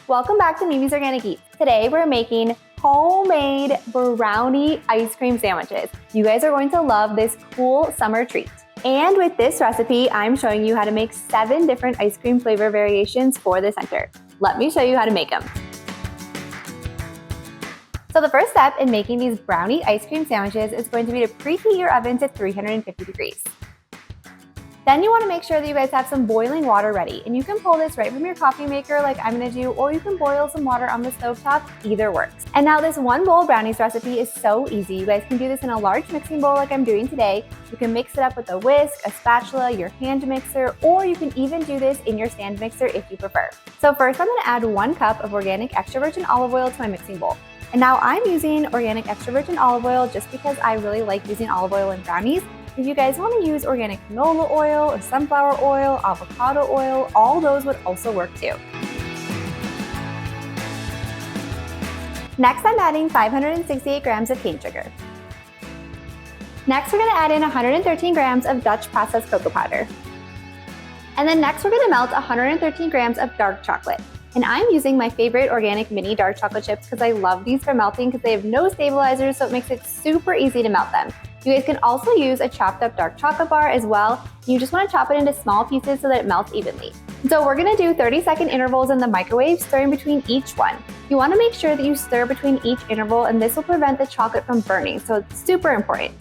Welcome back to Mimi's Organic Eats. Today we're making homemade brownie ice cream sandwiches. You guys are going to love this cool summer treat. And with this recipe, I'm showing you how to make 7 different ice cream flavor variations for the center. Let me show you how to make them. So the first step in making these brownie ice cream sandwiches is going to be to preheat your oven to 350 degrees. Then you want to make sure that you guys have some boiling water ready, and you can pull this right from your coffee maker like I'm going to do, or you can boil some water on the stovetop, either works. And now this 1 bowl brownies recipe is so easy. You guys can do this in a large mixing bowl like I'm doing today. You can mix it up with a whisk, a spatula, your hand mixer, or you can even do this in your stand mixer if you prefer. So first I'm going to add 1 cup of organic extra virgin olive oil to my mixing bowl. And now I'm using organic extra virgin olive oil just because I really like using olive oil in brownies. If you guys want to use organic canola oil or sunflower oil, avocado oil, all those would also work too. Next, I'm adding 568 grams of cane sugar. Next, we're going to add in 113 grams of Dutch processed cocoa powder. And then next, we're going to melt 113 grams of dark chocolate. And I'm using my favorite organic mini dark chocolate chips because I love these for melting because they have no stabilizers, so it makes it super easy to melt them. You guys can also use a chopped up dark chocolate bar as well. You just want to chop it into small pieces so that it melts evenly. So we're going to do 30-second intervals in the microwave, stirring between each one. You want to make sure that you stir between each interval, and this will prevent the chocolate from burning, so it's super important.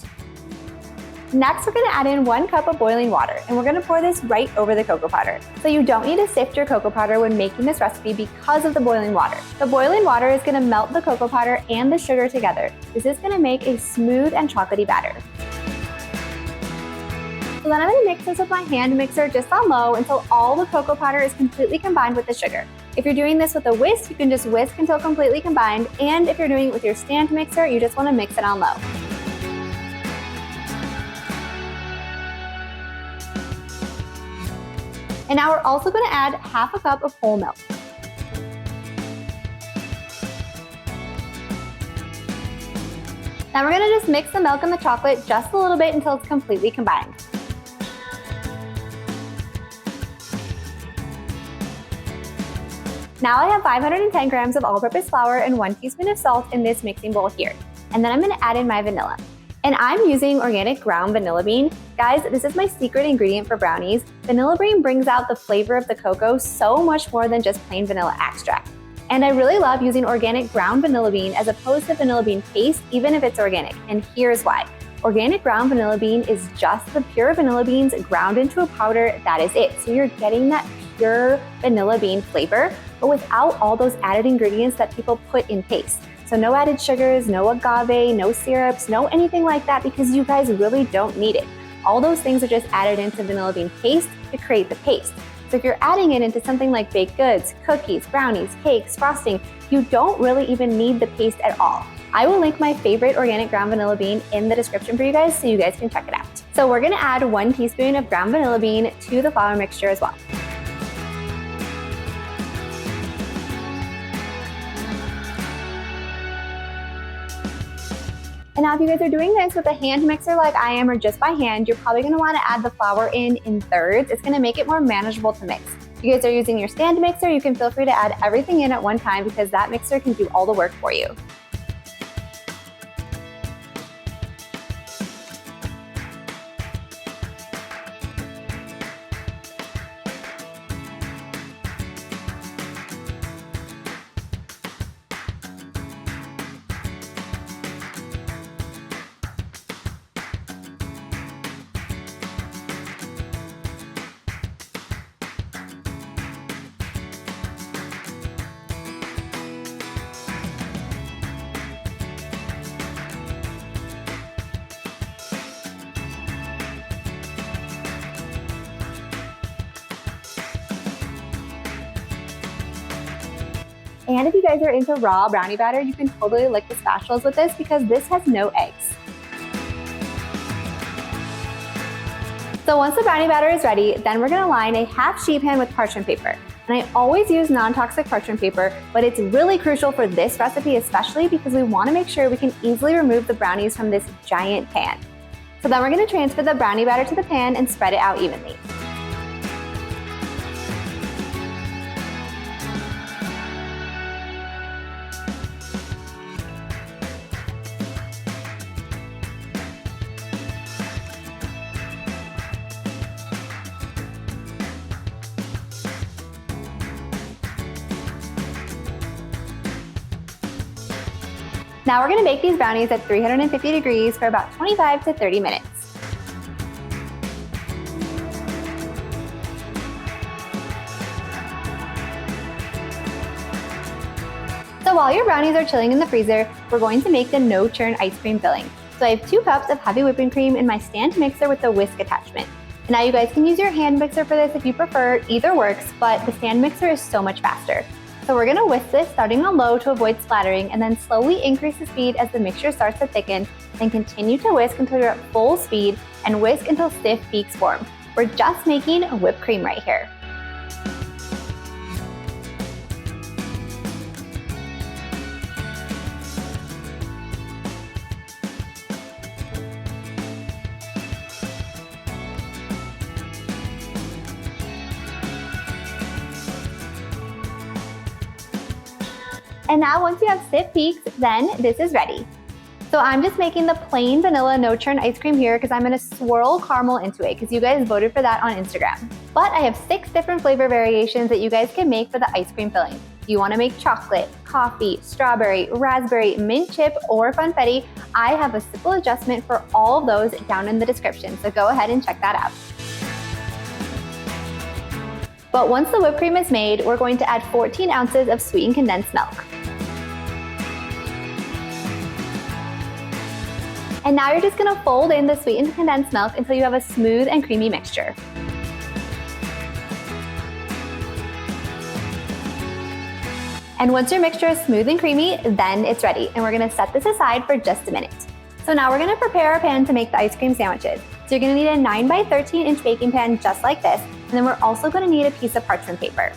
Next, we're going to add in 1 cup of boiling water, and we're going to pour this right over the cocoa powder. So you don't need to sift your cocoa powder when making this recipe because of the boiling water. The boiling water is going to melt the cocoa powder and the sugar together. This is going to make a smooth and chocolatey batter. So then I'm going to mix this with my hand mixer just on low until all the cocoa powder is completely combined with the sugar. If you're doing this with a whisk, you can just whisk until completely combined, and if you're doing it with your stand mixer, you just want to mix it on low. And now we're also going to add half a cup of whole milk. Now we're going to just mix the milk and the chocolate just a little bit until it's completely combined. Now I have 510 grams of all-purpose flour and 1 teaspoon of salt in this mixing bowl here. And then I'm going to add in my vanilla. And I'm using organic ground vanilla bean. Guys, this is my secret ingredient for brownies. Vanilla bean brings out the flavor of the cocoa so much more than just plain vanilla extract. And I really love using organic ground vanilla bean as opposed to vanilla bean paste, even if it's organic. And here's why. Organic ground vanilla bean is just the pure vanilla beans ground into a powder. That is it. So you're getting that pure vanilla bean flavor, but without all those added ingredients that people put in paste. So no added sugars, no agave, no syrups, no anything like that, because you guys really don't need it. All those things are just added into vanilla bean paste to create the paste. So if you're adding it into something like baked goods, cookies, brownies, cakes, frosting, you don't really even need the paste at all. I will link my favorite organic ground vanilla bean in the description for you guys so you guys can check it out. So we're gonna add 1 teaspoon of ground vanilla bean to the flour mixture as well. And now if you guys are doing this with a hand mixer like I am or just by hand, you're probably going to want to add the flour in thirds. It's going to make it more manageable to mix. If you guys are using your stand mixer, you can feel free to add everything in at one time because that mixer can do all the work for you. And if you guys are into raw brownie batter, you can totally lick the spatulas with this because this has no eggs. So once the brownie batter is ready, then we're gonna line a half sheet pan with parchment paper. And I always use non-toxic parchment paper, but it's really crucial for this recipe, especially because we wanna make sure we can easily remove the brownies from this giant pan. So then we're gonna transfer the brownie batter to the pan and spread it out evenly. Now we're gonna bake these brownies at 350 degrees for about 25 to 30 minutes. So while your brownies are chilling in the freezer, we're going to make the no churn ice cream filling. So I have 2 cups of heavy whipping cream in my stand mixer with the whisk attachment. And now you guys can use your hand mixer for this if you prefer, either works, but the stand mixer is so much faster. So we're gonna whisk this starting on low to avoid splattering, and then slowly increase the speed as the mixture starts to thicken, then continue to whisk until you're at full speed and whisk until stiff peaks form. We're just making whipped cream right here. And now once you have stiff peaks, then this is ready. So I'm just making the plain vanilla no churn ice cream here because I'm gonna swirl caramel into it because you guys voted for that on Instagram. But I have 6 different flavor variations that you guys can make for the ice cream filling. If you wanna make chocolate, coffee, strawberry, raspberry, mint chip, or funfetti, I have a simple adjustment for all of those down in the description, so go ahead and check that out. But once the whipped cream is made, we're going to add 14 ounces of sweetened condensed milk. And now you're just gonna fold in the sweetened condensed milk until you have a smooth and creamy mixture. And once your mixture is smooth and creamy, then it's ready. And we're gonna set this aside for just a minute. So now we're gonna prepare our pan to make the ice cream sandwiches. So you're gonna need a 9 by 13 inch baking pan just like this. And then we're also gonna need a piece of parchment paper.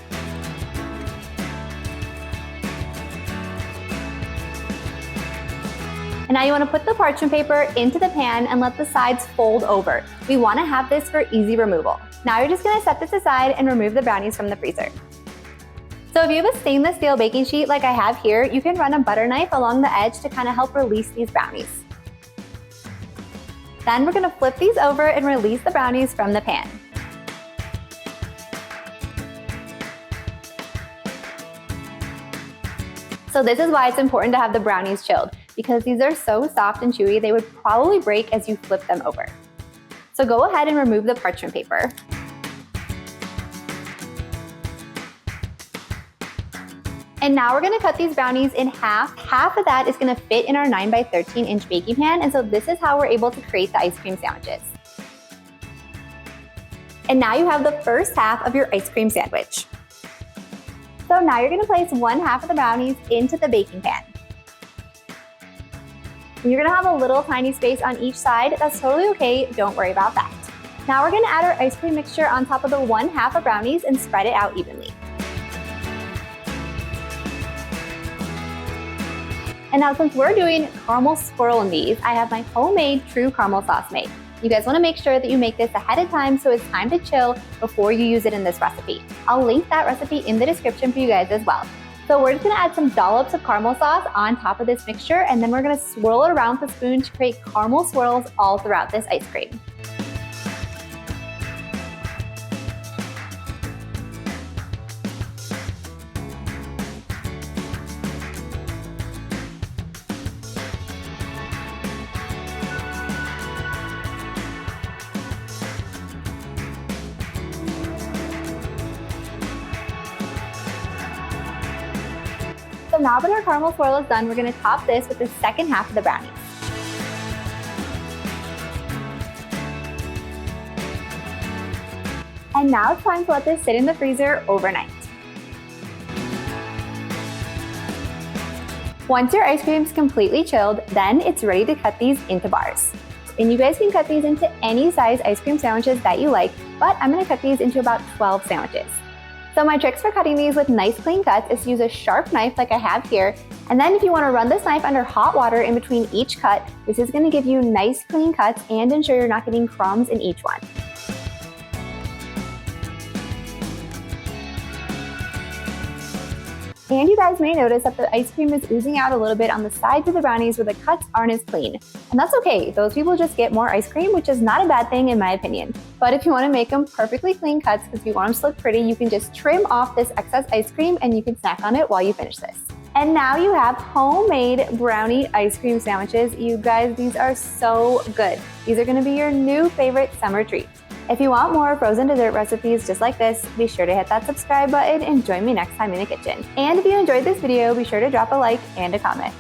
And now you wanna put the parchment paper into the pan and let the sides fold over. We wanna have this for easy removal. Now you're just gonna set this aside and remove the brownies from the freezer. So if you have a stainless steel baking sheet like I have here, you can run a butter knife along the edge to kind of help release these brownies. Then we're gonna flip these over and release the brownies from the pan. So this is why it's important to have the brownies chilled, because these are so soft and chewy, they would probably break as you flip them over. So go ahead and remove the parchment paper. And now we're gonna cut these brownies in half. Half of that is gonna fit in our 9 by 13 inch baking pan, and so this is how we're able to create the ice cream sandwiches. And now you have the first half of your ice cream sandwich. So now you're gonna place 1/2 of the brownies into the baking pan. And you're gonna have a little tiny space on each side. That's totally okay, don't worry about that. Now we're gonna add our ice cream mixture on top of the 1/2 of brownies and spread it out evenly. And now since we're doing caramel swirl in these, I have my homemade true caramel sauce made. You guys wanna make sure that you make this ahead of time so it's time to chill before you use it in this recipe. I'll link that recipe in the description for you guys as well. So we're just gonna add some dollops of caramel sauce on top of this mixture, and then we're gonna swirl it around with a spoon to create caramel swirls all throughout this ice cream. So now that our caramel swirl is done, we're gonna top this with the second half of the brownies. And now it's time to let this sit in the freezer overnight. Once your ice cream is completely chilled, then it's ready to cut these into bars. And you guys can cut these into any size ice cream sandwiches that you like, but I'm gonna cut these into about 12 sandwiches. So my tricks for cutting these with nice clean cuts is to use a sharp knife like I have here. And then if you wanna run this knife under hot water in between each cut, this is gonna give you nice clean cuts and ensure you're not getting crumbs in each one. And you guys may notice that the ice cream is oozing out a little bit on the sides of the brownies where the cuts aren't as clean. And that's okay, those people just get more ice cream, which is not a bad thing in my opinion. But if you wanna make them perfectly clean cuts because you want them to look pretty, you can just trim off this excess ice cream and you can snack on it while you finish this. And now you have homemade brownie ice cream sandwiches. You guys, these are so good. These are gonna be your new favorite summer treat. If you want more frozen dessert recipes just like this, be sure to hit that subscribe button and join me next time in the kitchen. And if you enjoyed this video, be sure to drop a like and a comment.